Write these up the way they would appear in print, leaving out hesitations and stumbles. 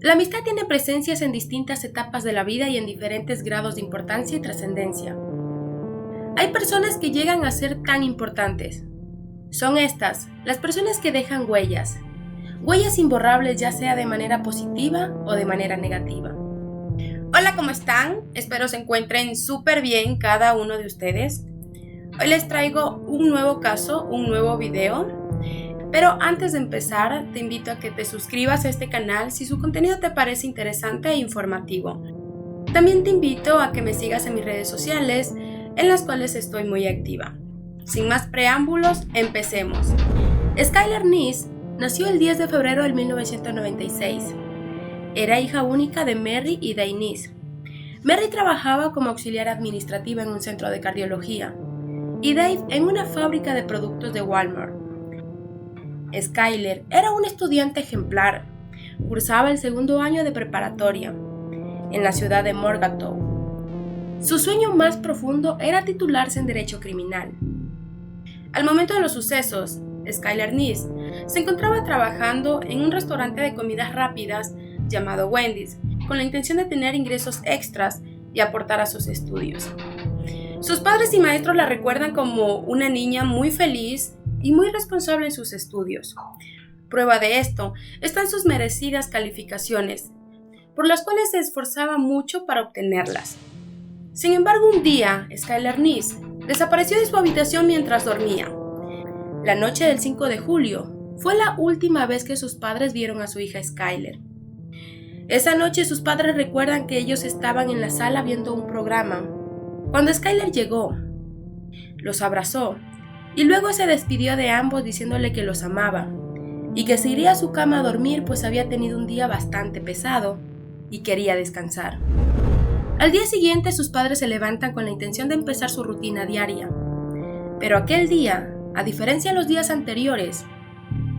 La amistad tiene presencias en distintas etapas de la vida y en diferentes grados de importancia y trascendencia. Hay personas que llegan a ser tan importantes. Son estas, las personas que dejan huellas imborrables, ya sea de manera positiva o de manera negativa. Hola, ¿cómo están? Espero se encuentren súper bien cada uno de ustedes. Hoy les traigo un nuevo caso, un nuevo video. Pero antes de empezar, te invito a que te suscribas a este canal si su contenido te parece interesante e informativo. También te invito a que me sigas en mis redes sociales, en las cuales estoy muy activa. Sin más preámbulos, empecemos. Skylar Neese nació el 10 de febrero de 1996. Era hija única de Mary y Dave Neese. Mary trabajaba como auxiliar administrativa en un centro de cardiología y Dave en una fábrica de productos de Walmart. Skylar era un estudiante ejemplar. Cursaba el segundo año de preparatoria en la ciudad de Morgantown. Su sueño más profundo era titularse en Derecho Criminal. Al momento de los sucesos, Skylar Neese se encontraba trabajando en un restaurante de comidas rápidas llamado Wendy's, con la intención de tener ingresos extras y aportar a sus estudios. Sus padres y maestros la recuerdan como una niña muy feliz y muy responsable en sus estudios. Prueba de esto están sus merecidas calificaciones, por las cuales se esforzaba mucho para obtenerlas. Sin embargo, un día, Skylar Neese desapareció de su habitación mientras dormía. La noche del 5 de julio fue la última vez que sus padres vieron a su hija Skylar. Esa noche sus padres recuerdan que ellos estaban en la sala viendo un programa. Cuando Skylar llegó, los abrazó y luego se despidió de ambos diciéndole que los amaba y que se iría a su cama a dormir pues había tenido un día bastante pesado y quería descansar. Al día siguiente sus padres se levantan con la intención de empezar su rutina diaria, pero aquel día, a diferencia de los días anteriores,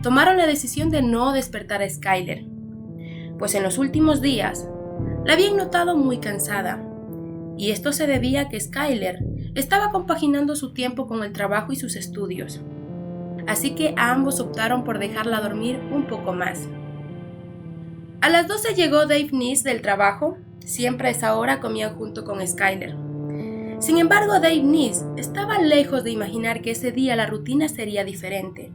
tomaron la decisión de no despertar a Skylar, pues en los últimos días la habían notado muy cansada, y esto se debía a que Skylar estaba compaginando su tiempo con el trabajo y sus estudios, así que ambos optaron por dejarla dormir un poco más. A las 12 llegó Dave Neese del trabajo. Siempre a esa hora comían junto con Skylar. Sin embargo, Dave Neese estaba lejos de imaginar que ese día la rutina sería diferente.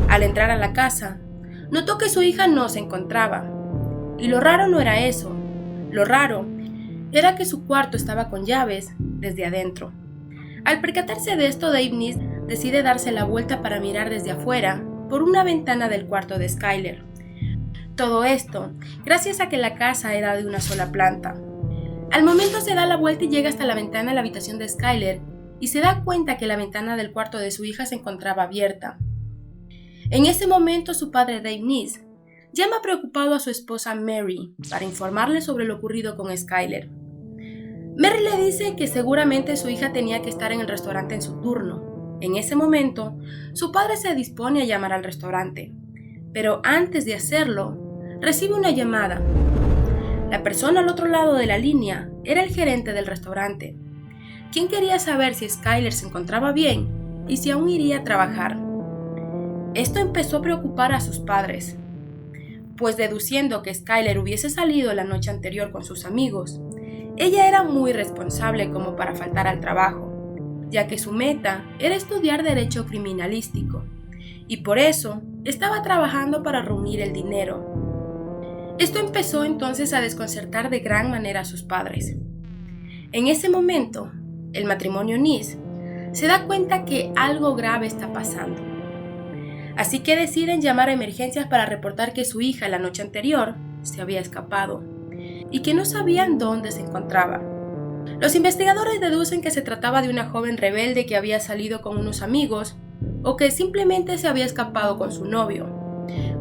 Al entrar a la casa, notó que su hija no se encontraba. Y lo raro no era eso. Lo raro era que su cuarto estaba con llaves desde adentro. Al percatarse de esto, Dave Neese decide darse la vuelta para mirar desde afuera por una ventana del cuarto de Skylar. Todo esto gracias a que la casa era de una sola planta. Al momento se da la vuelta y llega hasta la ventana de la habitación de Skylar y se da cuenta que la ventana del cuarto de su hija se encontraba abierta. En ese momento su padre Dave Neese llama preocupado a su esposa Mary para informarle sobre lo ocurrido con Skylar. Mary le dice que seguramente su hija tenía que estar en el restaurante en su turno. En ese momento, su padre se dispone a llamar al restaurante, pero antes de hacerlo, recibe una llamada. La persona al otro lado de la línea era el gerente del restaurante, quien quería saber si Skylar se encontraba bien y si aún iría a trabajar. Esto empezó a preocupar a sus padres, pues deduciendo que Skylar hubiese salido la noche anterior con sus amigos, ella era muy responsable como para faltar al trabajo, ya que su meta era estudiar Derecho Criminalístico, y por eso estaba trabajando para reunir el dinero. Esto empezó entonces a desconcertar de gran manera a sus padres. En ese momento, el matrimonio Neese se da cuenta que algo grave está pasando. Así que deciden llamar a emergencias para reportar que su hija la noche anterior se había escapado y que no sabían dónde se encontraba. Los investigadores deducen que se trataba de una joven rebelde que había salido con unos amigos o que simplemente se había escapado con su novio,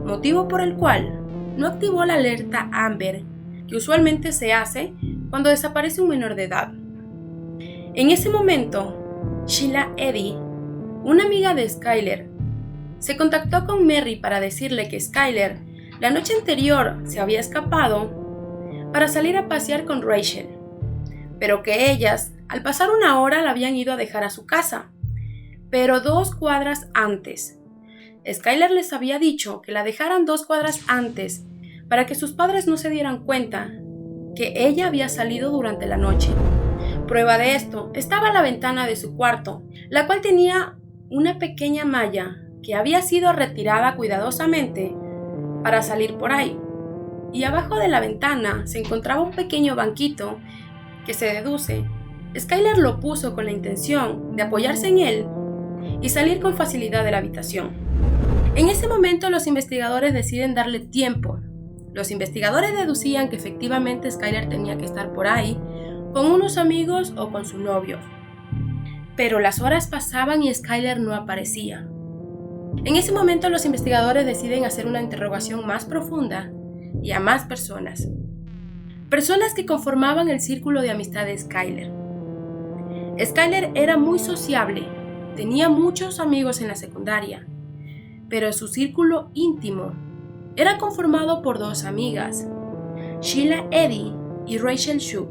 motivo por el cual no activó la alerta Amber, que usualmente se hace cuando desaparece un menor de edad. En ese momento, Sheila Eddy, una amiga de Skylar, se contactó con Mary para decirle que Skylar la noche anterior se había escapado para salir a pasear con Rachel, pero que ellas, al pasar una hora, la habían ido a dejar a su casa, pero 2 cuadras antes. Skylar les había dicho que la dejaran 2 cuadras antes para que sus padres no se dieran cuenta que ella había salido durante la noche. Prueba de esto estaba la ventana de su cuarto, la cual tenía una pequeña malla que había sido retirada cuidadosamente para salir por ahí. Y abajo de la ventana se encontraba un pequeño banquito que se deduce Skyler lo puso con la intención de apoyarse en él y salir con facilidad de la habitación. En ese momento los investigadores deciden darle tiempo. Los investigadores deducían que efectivamente Skyler tenía que estar por ahí con unos amigos o con su novio. Pero las horas pasaban y Skyler no aparecía. En ese momento los investigadores deciden hacer una interrogación más profunda y a más personas. Personas que conformaban el círculo de amistad de Skyler. Skyler era muy sociable, tenía muchos amigos en la secundaria, pero su círculo íntimo era conformado por dos amigas, Sheila Eddy y Rachel Shue.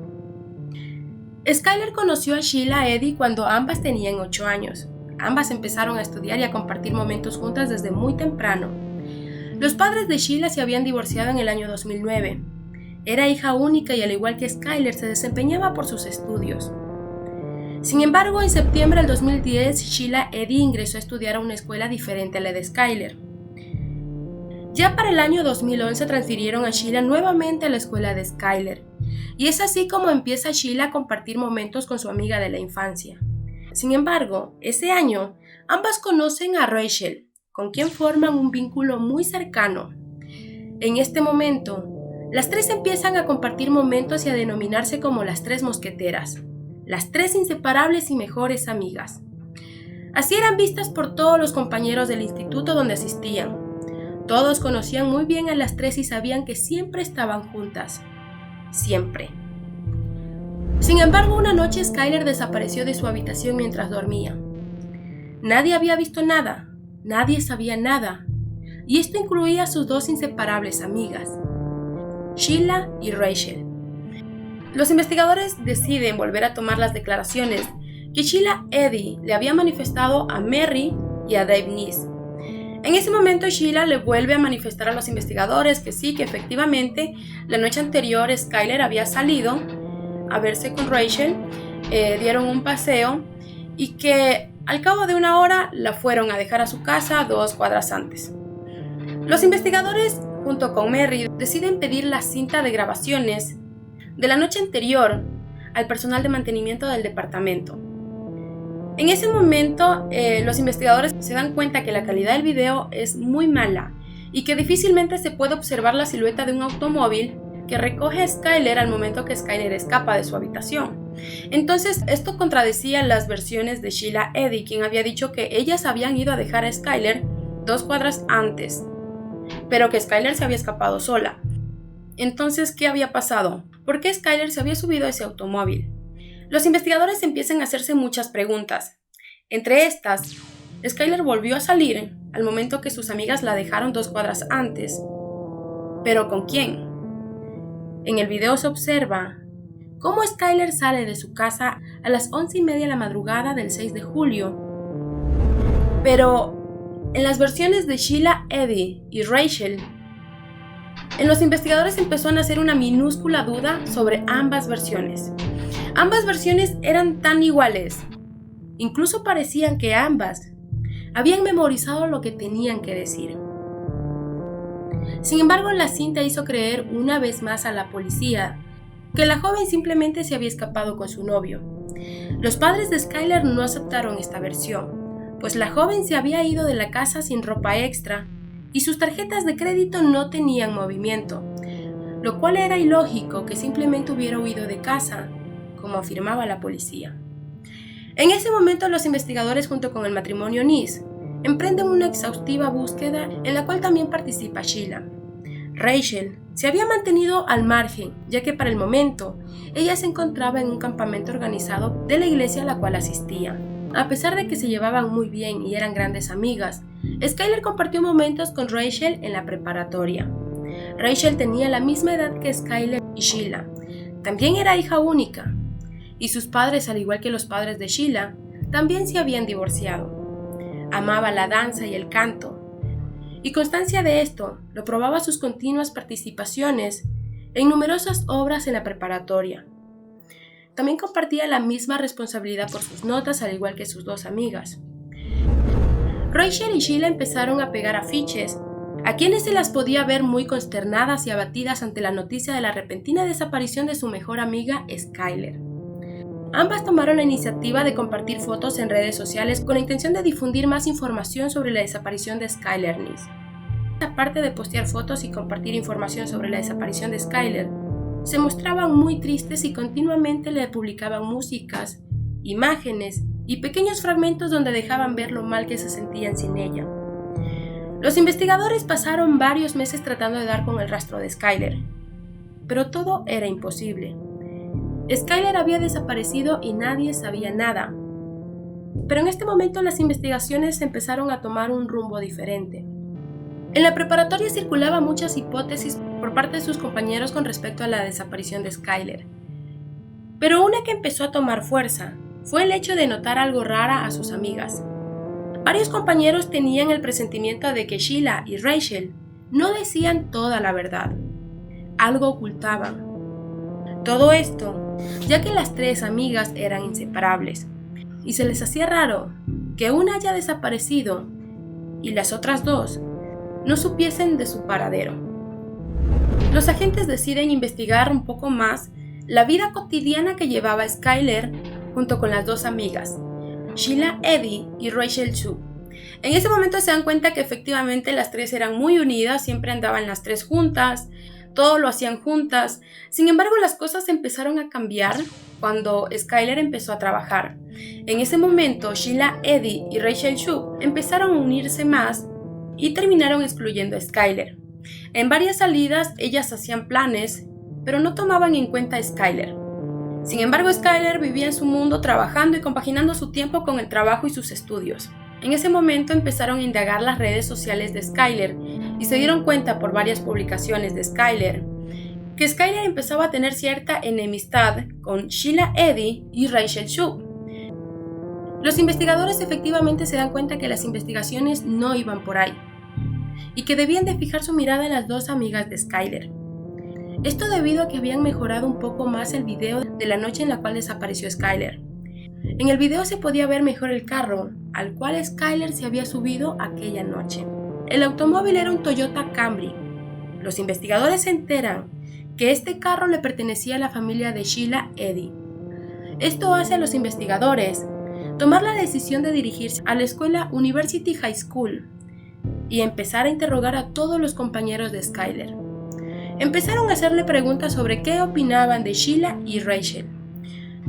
Skyler conoció a Sheila Eddy cuando ambas tenían 8 años. Ambas empezaron a estudiar y a compartir momentos juntas desde muy temprano. Los padres de Sheila se habían divorciado en el año 2009. Era hija única y al igual que Skyler se desempeñaba por sus estudios. Sin embargo, en septiembre del 2010, Sheila Eddy ingresó a estudiar a una escuela diferente a la de Skyler. Ya para el año 2011 transfirieron a Sheila nuevamente a la escuela de Skyler, y es así como empieza Sheila a compartir momentos con su amiga de la infancia. Sin embargo, ese año, ambas conocen a Rachel, con quien forman un vínculo muy cercano. En este momento, las tres empiezan a compartir momentos y a denominarse como las tres mosqueteras, las tres inseparables y mejores amigas. Así eran vistas por todos los compañeros del instituto donde asistían. Todos conocían muy bien a las tres y sabían que siempre estaban juntas. Siempre. Sin embargo, una noche Skyler desapareció de su habitación mientras dormía. Nadie había visto nada, nadie sabía nada, y esto incluía a sus dos inseparables amigas, Sheila y Rachel. Los investigadores deciden volver a tomar las declaraciones que Sheila Eddy le había manifestado a Mary y a Dave Neese. En ese momento Sheila le vuelve a manifestar a los investigadores que sí, que efectivamente la noche anterior Skyler había salido a verse con Rachel, dieron un paseo y que al cabo de una hora la fueron a dejar a su casa 2 cuadras antes. Los investigadores junto con Mary deciden pedir la cinta de grabaciones de la noche anterior al personal de mantenimiento del departamento. En ese momento, los investigadores se dan cuenta que la calidad del video es muy mala y que difícilmente se puede observar la silueta de un automóvil que recoge a Skyler al momento que Skyler escapa de su habitación. Entonces, esto contradecía las versiones de Sheila Eddy, quien había dicho que ellas habían ido a dejar a Skyler 2 cuadras antes, pero que Skyler se había escapado sola. Entonces, ¿qué había pasado? ¿Por qué Skyler se había subido a ese automóvil? Los investigadores empiezan a hacerse muchas preguntas. Entre estas, Skyler volvió a salir al momento que sus amigas la dejaron 2 cuadras antes. ¿Pero con quién? En el video se observa cómo Skyler sale de su casa a las 11:30 de la madrugada del 6 de julio. Pero en las versiones de Sheila Eddy y Rachel, en los investigadores empezó a nacer una minúscula duda sobre ambas versiones. Ambas versiones eran tan iguales. Incluso parecían que ambas habían memorizado lo que tenían que decir. Sin embargo, la cinta hizo creer una vez más a la policía que la joven simplemente se había escapado con su novio. Los padres de Skyler no aceptaron esta versión, pues la joven se había ido de la casa sin ropa extra y sus tarjetas de crédito no tenían movimiento, lo cual era ilógico que simplemente hubiera huido de casa, como afirmaba la policía. En ese momento los investigadores junto con el matrimonio Neese emprenden una exhaustiva búsqueda en la cual también participa Sheila. Rachel se había mantenido al margen, ya que para el momento ella se encontraba en un campamento organizado de la iglesia a la cual asistía. A pesar de que se llevaban muy bien y eran grandes amigas, Skyler compartió momentos con Rachel en la preparatoria. Rachel tenía la misma edad que Skyler y Sheila. También era hija única, y sus padres, al igual que los padres de Sheila, también se habían divorciado. Amaba la danza y el canto, Y constancia de esto lo probaba sus continuas participaciones en numerosas obras en la preparatoria. También compartía la misma responsabilidad por sus notas, al igual que sus dos amigas. Rachel y Sheila empezaron a pegar afiches, a quienes se las podía ver muy consternadas y abatidas ante la noticia de la repentina desaparición de su mejor amiga, Skyler. Ambas tomaron la iniciativa de compartir fotos en redes sociales con la intención de difundir más información sobre la desaparición de Skyler Nice. Aparte de postear fotos y compartir información sobre la desaparición de Skyler, se mostraban muy tristes y continuamente le publicaban músicas, imágenes y pequeños fragmentos donde dejaban ver lo mal que se sentían sin ella. Los investigadores pasaron varios meses tratando de dar con el rastro de Skyler, pero todo era imposible. Skyler había desaparecido y nadie sabía nada. Pero en este momento las investigaciones empezaron a tomar un rumbo diferente. En la preparatoria circulaban muchas hipótesis por parte de sus compañeros con respecto a la desaparición de Skyler. Pero una que empezó a tomar fuerza fue el hecho de notar algo rara a sus amigas. Varios compañeros tenían el presentimiento de que Sheila y Rachel no decían toda la verdad. Algo ocultaban. Todo esto, ya que las tres amigas eran inseparables, y se les hacía raro que una haya desaparecido y las otras dos no supiesen de su paradero. Los agentes deciden investigar un poco más la vida cotidiana que llevaba Skyler junto con las dos amigas, Sheila Eddy y Rachel Sue. En ese momento se dan cuenta que efectivamente las tres eran muy unidas, siempre andaban las tres juntas, todo lo hacían juntas. Sin embargo, las cosas empezaron a cambiar cuando Skyler empezó a trabajar. En ese momento, Sheila Eddy y Rachel Sue empezaron a unirse más y terminaron excluyendo a Skyler. En varias salidas, ellas hacían planes, pero no tomaban en cuenta a Skyler. Sin embargo, Skyler vivía en su mundo trabajando y compaginando su tiempo con el trabajo y sus estudios. En ese momento empezaron a indagar las redes sociales de Skyler y se dieron cuenta por varias publicaciones de Skyler que Skyler empezaba a tener cierta enemistad con Sheila Eddy y Rachel Sue. Los investigadores efectivamente se dan cuenta que las investigaciones no iban por ahí y que debían de fijar su mirada en las dos amigas de Skyler. Esto debido a que habían mejorado un poco más el video de la noche en la cual desapareció Skyler. En el video se podía ver mejor el carro al cual Skyler se había subido aquella noche. El automóvil era un Toyota Camry. Los investigadores se enteran que este carro le pertenecía a la familia de Sheila Eddy. Esto hace a los investigadores tomar la decisión de dirigirse a la escuela University High School y empezar a interrogar a todos los compañeros de Skyler. Empezaron a hacerle preguntas sobre qué opinaban de Sheila y Rachel.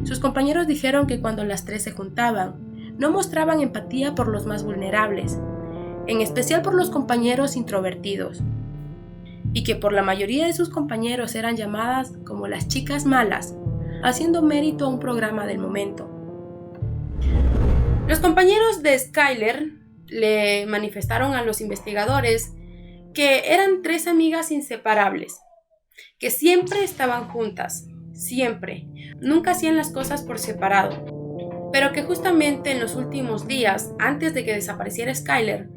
Sus compañeros dijeron que cuando las tres se juntaban, no mostraban empatía por los más vulnerables, en especial por los compañeros introvertidos, y que por la mayoría de sus compañeros eran llamadas como las chicas malas, haciendo mérito a un programa del momento. Los compañeros de Skyler le manifestaron a los investigadores que eran tres amigas inseparables, que siempre estaban juntas, siempre, nunca hacían las cosas por separado, pero que justamente en los últimos días, antes de que desapareciera Skyler,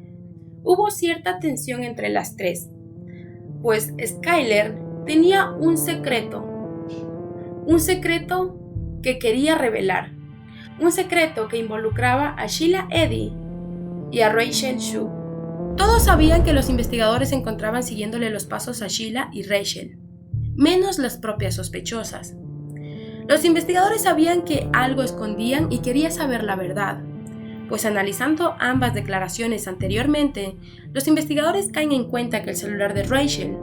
hubo cierta tensión entre las tres, pues Skyler tenía un secreto que quería revelar, un secreto que involucraba a Sheila Eddy y a Rachel Sue. Todos sabían que los investigadores se encontraban siguiéndole los pasos a Sheila y Rachel, menos las propias sospechosas. Los investigadores sabían que algo escondían y querían saber la verdad, pues analizando ambas declaraciones anteriormente, los investigadores caen en cuenta que el celular de Rachel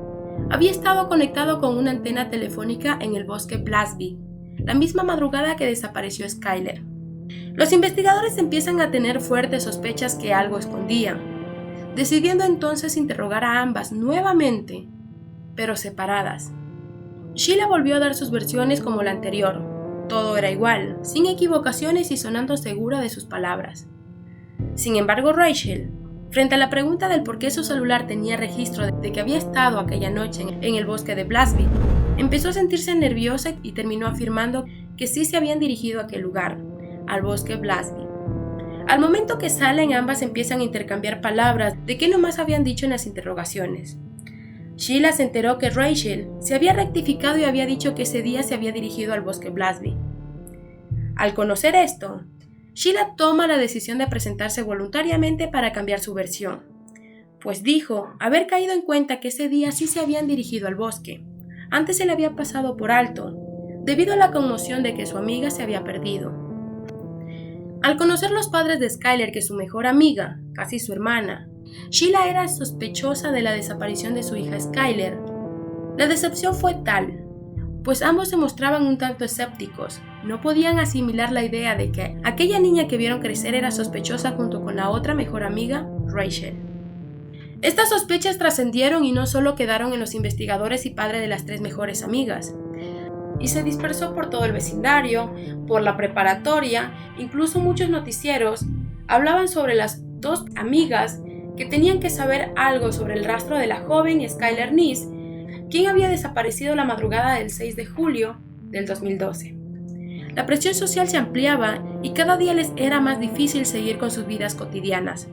había estado conectado con una antena telefónica en el bosque Blasby, la misma madrugada que desapareció Skyler. Los investigadores empiezan a tener fuertes sospechas que algo escondían, decidiendo entonces interrogar a ambas nuevamente, pero separadas. Sheila volvió a dar sus versiones como la anterior. Todo era igual, sin equivocaciones y sonando segura de sus palabras. Sin embargo, Rachel, frente a la pregunta del por qué su celular tenía registro de que había estado aquella noche en el bosque de Blasby, empezó a sentirse nerviosa y terminó afirmando que sí se habían dirigido a aquel lugar, al bosque Blasby. Al momento que salen, ambas empiezan a intercambiar palabras de qué nomás habían dicho en las interrogaciones. Sheila se enteró que Rachel se había rectificado y había dicho que ese día se había dirigido al bosque Blasby. Al conocer esto, Sheila toma la decisión de presentarse voluntariamente para cambiar su versión, pues dijo haber caído en cuenta que ese día sí se habían dirigido al bosque. Antes se le había pasado por alto, debido a la conmoción de que su amiga se había perdido. Al conocer los padres de Skyler que su mejor amiga, casi su hermana, Sheila era sospechosa de la desaparición de su hija Skyler, la decepción fue tal, pues ambos se mostraban un tanto escépticos, no podían asimilar la idea de que aquella niña que vieron crecer era sospechosa junto con la otra mejor amiga, Rachel. Estas sospechas trascendieron y no solo quedaron en los investigadores y padres de las tres mejores amigas, y se dispersó por todo el vecindario, por la preparatoria, incluso muchos noticieros hablaban sobre las dos amigas que tenían que saber algo sobre el rastro de la joven Skyler Neese, quien había desaparecido la madrugada del 6 de julio del 2012. La presión social se ampliaba y cada día les era más difícil seguir con sus vidas cotidianas,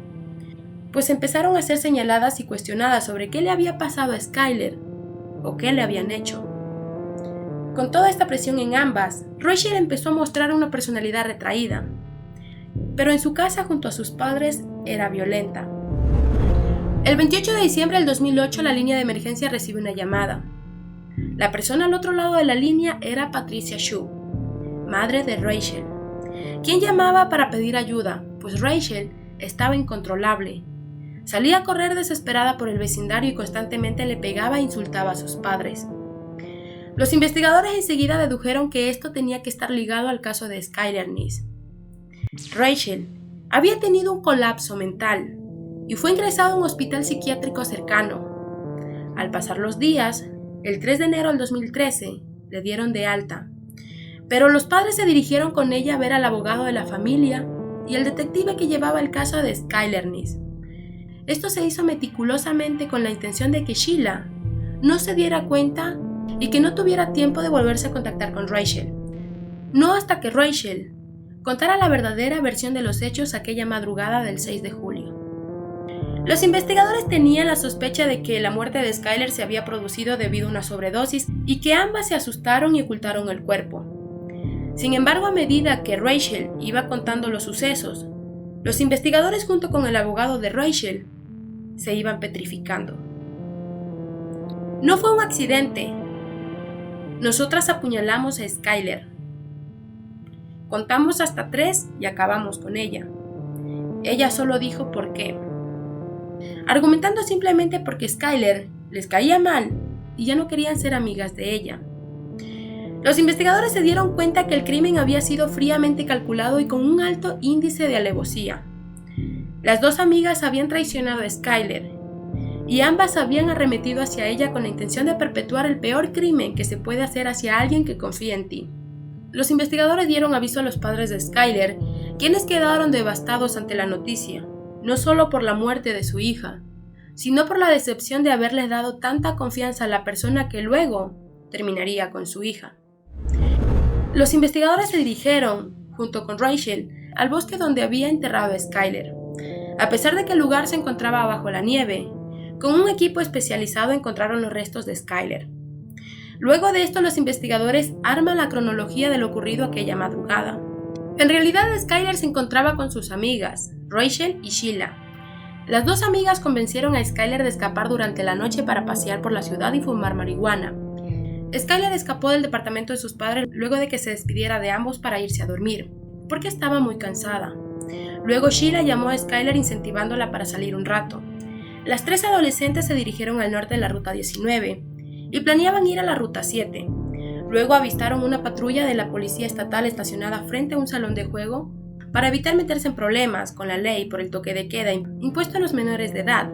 pues empezaron a ser señaladas y cuestionadas sobre qué le había pasado a Skyler o qué le habían hecho. Con toda esta presión en ambas, Rachel empezó a mostrar una personalidad retraída, pero en su casa junto a sus padres era violenta. El 28 de diciembre del 2008 la línea de emergencia recibe una llamada. La persona al otro lado de la línea era Patricia Shue, madre de Rachel, quien llamaba para pedir ayuda, pues Rachel estaba incontrolable. Salía a correr desesperada por el vecindario y constantemente le pegaba e insultaba a sus padres. Los investigadores enseguida dedujeron que esto tenía que estar ligado al caso de Skyler Neese. Rachel había tenido un colapso mental y fue ingresada a un hospital psiquiátrico cercano. Al pasar los días, el 3 de enero del 2013, le dieron de alta, pero los padres se dirigieron con ella a ver al abogado de la familia y el detective que llevaba el caso de Skyler Neese. Esto se hizo meticulosamente con la intención de que Sheila no se diera cuenta y que no tuviera tiempo de volverse a contactar con Rachel. No hasta que Rachel contara la verdadera versión de los hechos aquella madrugada del 6 de julio. Los investigadores tenían la sospecha de que la muerte de Skyler se había producido debido a una sobredosis y que ambas se asustaron y ocultaron el cuerpo. Sin embargo, a medida que Rachel iba contando los sucesos, los investigadores junto con el abogado de Rachel se iban petrificando. No fue un accidente. Nosotras apuñalamos a Skyler. Contamos hasta 3 y acabamos con ella. Ella solo dijo por qué, argumentando simplemente porque Skyler les caía mal y ya no querían ser amigas de ella. Los investigadores se dieron cuenta que el crimen había sido fríamente calculado y con un alto índice de alevosía. Las dos amigas habían traicionado a Skyler y ambas habían arremetido hacia ella con la intención de perpetuar el peor crimen que se puede hacer hacia alguien que confía en ti. Los investigadores dieron aviso a los padres de Skyler, quienes quedaron devastados ante la noticia, no solo por la muerte de su hija, sino por la decepción de haberles dado tanta confianza a la persona que luego terminaría con su hija. Los investigadores se dirigieron, junto con Rachel, al bosque donde había enterrado a Skyler. A pesar de que el lugar se encontraba bajo la nieve, con un equipo especializado encontraron los restos de Skyler. Luego de esto, los investigadores arman la cronología de lo ocurrido aquella madrugada. En realidad, Skyler se encontraba con sus amigas, Rachel y Sheila. Las dos amigas convencieron a Skyler de escapar durante la noche para pasear por la ciudad y fumar marihuana. Skyler escapó del departamento de sus padres luego de que se despidiera de ambos para irse a dormir, porque estaba muy cansada. Luego Sheila llamó a Skyler incentivándola para salir un rato. Las tres adolescentes se dirigieron al norte de la Ruta 19 y planeaban ir a la Ruta 7. Luego avistaron una patrulla de la policía estatal estacionada frente a un salón de juego para evitar meterse en problemas con la ley por el toque de queda impuesto a los menores de edad.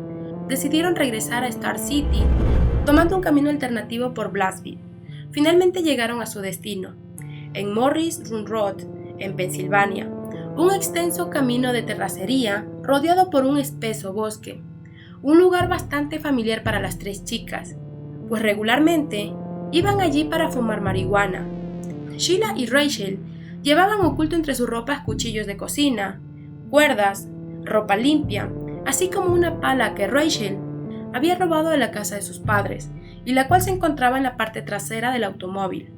Decidieron regresar a Star City tomando un camino alternativo por Blasby. Finalmente llegaron a su destino, en Morris Run Road, en Pensilvania, un extenso camino de terracería rodeado por un espeso bosque, un lugar bastante familiar para las tres chicas, pues regularmente iban allí para fumar marihuana. Sheila y Rachel llevaban oculto entre sus ropas cuchillos de cocina, cuerdas, ropa limpia, así como una pala que Rachel había robado de la casa de sus padres y la cual se encontraba en la parte trasera del automóvil.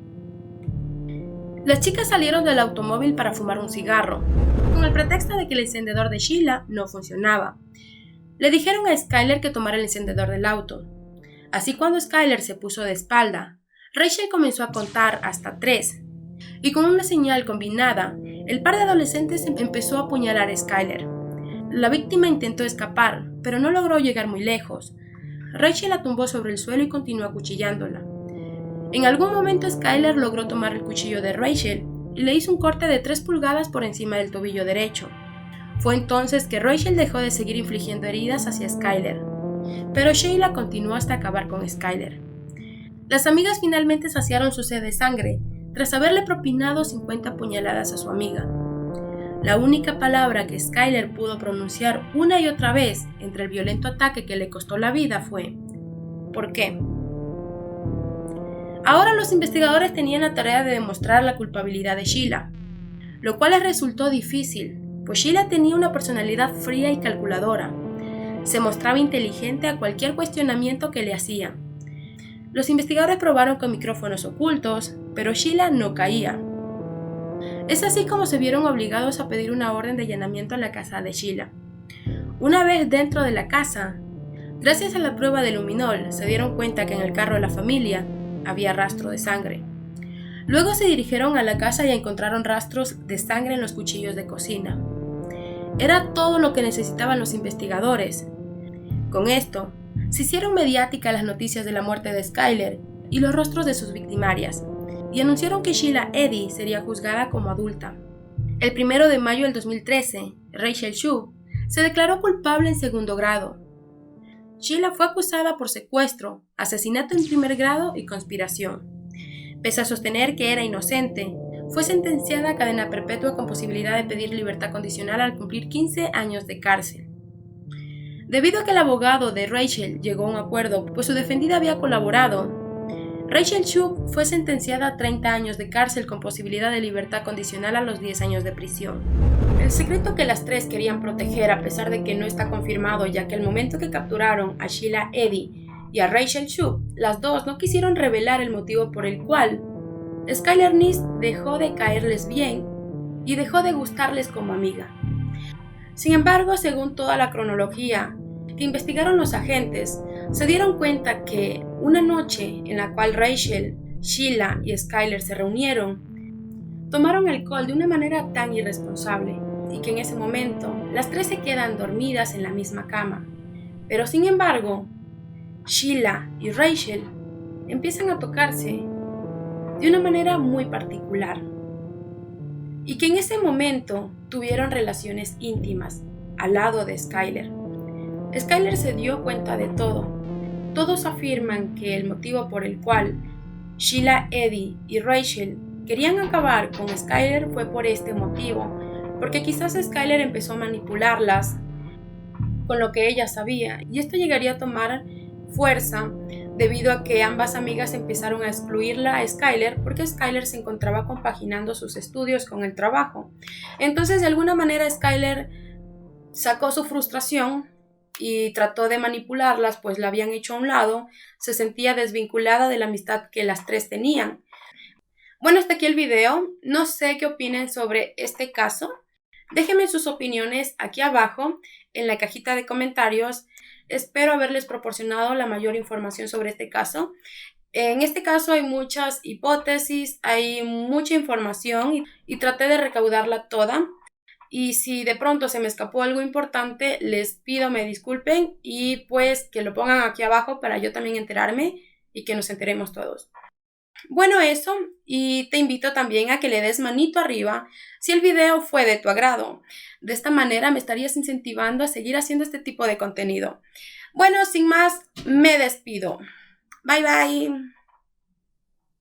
Las chicas salieron del automóvil para fumar un cigarro, con el pretexto de que el encendedor de Sheila no funcionaba. Le dijeron a Skyler que tomara el encendedor del auto. Así cuando Skyler se puso de espalda, Rachel comenzó a contar hasta 3, y con una señal combinada, el par de adolescentes empezó a apuñalar a Skyler. La víctima intentó escapar, pero no logró llegar muy lejos. Rachel la tumbó sobre el suelo y continuó acuchillándola. En algún momento Skyler logró tomar el cuchillo de Rachel y le hizo un corte de 3 pulgadas por encima del tobillo derecho. Fue entonces que Rachel dejó de seguir infligiendo heridas hacia Skyler, pero Sheila continuó hasta acabar con Skyler. Las amigas finalmente saciaron su sed de sangre tras haberle propinado 50 puñaladas a su amiga. La única palabra que Skyler pudo pronunciar una y otra vez entre el violento ataque que le costó la vida fue ¿por qué? Ahora los investigadores tenían la tarea de demostrar la culpabilidad de Sheila, lo cual les resultó difícil, pues Sheila tenía una personalidad fría y calculadora. Se mostraba inteligente a cualquier cuestionamiento que le hacían. Los investigadores probaron con micrófonos ocultos, pero Sheila no caía. Es así como se vieron obligados a pedir una orden de allanamiento a la casa de Sheila. Una vez dentro de la casa, gracias a la prueba de luminol, se dieron cuenta que en el carro de la familia había rastro de sangre. Luego se dirigieron a la casa y encontraron rastros de sangre en los cuchillos de cocina. Era todo lo que necesitaban los investigadores. Con esto, se hicieron mediáticas las noticias de la muerte de Skyler y los rostros de sus victimarias, y anunciaron que Sheila Eddy sería juzgada como adulta. El 1 de mayo del 2013, Rachel Shue se declaró culpable en segundo grado. Sheila fue acusada por secuestro, asesinato en primer grado y conspiración. Pese a sostener que era inocente, fue sentenciada a cadena perpetua con posibilidad de pedir libertad condicional al cumplir 15 años de cárcel. Debido a que el abogado de Rachel llegó a un acuerdo, pues su defendida había colaborado, Rachel Shue fue sentenciada a 30 años de cárcel con posibilidad de libertad condicional a los 10 años de prisión. El secreto que las tres querían proteger, a pesar de que no está confirmado, ya que al momento que capturaron a Sheila Eddy y a Rachel Shue, las dos no quisieron revelar el motivo por el cual Skyler Neese dejó de caerles bien y dejó de gustarles como amiga. Sin embargo, según toda la cronología que investigaron los agentes, se dieron cuenta que una noche en la cual Rachel, Sheila y Skyler se reunieron, tomaron alcohol de una manera tan irresponsable y que en ese momento las tres se quedan dormidas en la misma cama. Pero sin embargo, Sheila y Rachel empiezan a tocarse de una manera muy particular y que en ese momento tuvieron relaciones íntimas al lado de Skyler. Skyler se dio cuenta de todo. Todos afirman que el motivo por el cual Sheila Eddy y Rachel querían acabar con Skyler fue por este motivo, porque quizás Skyler empezó a manipularlas con lo que ella sabía, y esto llegaría a tomar fuerza debido a que ambas amigas empezaron a excluirla a Skyler porque Skyler se encontraba compaginando sus estudios con el trabajo. Entonces, de alguna manera, Skyler sacó su frustración y trató de manipularlas, pues la habían hecho a un lado, se sentía desvinculada de la amistad que las tres tenían. Bueno, hasta aquí el video. No sé qué opinen sobre este caso. Déjenme sus opiniones aquí abajo en la cajita de comentarios. Espero haberles proporcionado la mayor información sobre este caso. En este caso hay muchas hipótesis, hay mucha información y traté de recaudarla toda. Y si de pronto se me escapó algo importante, les pido me disculpen y pues que lo pongan aquí abajo para yo también enterarme y que nos enteremos todos. Bueno, eso, y te invito también a que le des manito arriba si el video fue de tu agrado. De esta manera me estarías incentivando a seguir haciendo este tipo de contenido. Bueno, sin más, me despido. Bye bye.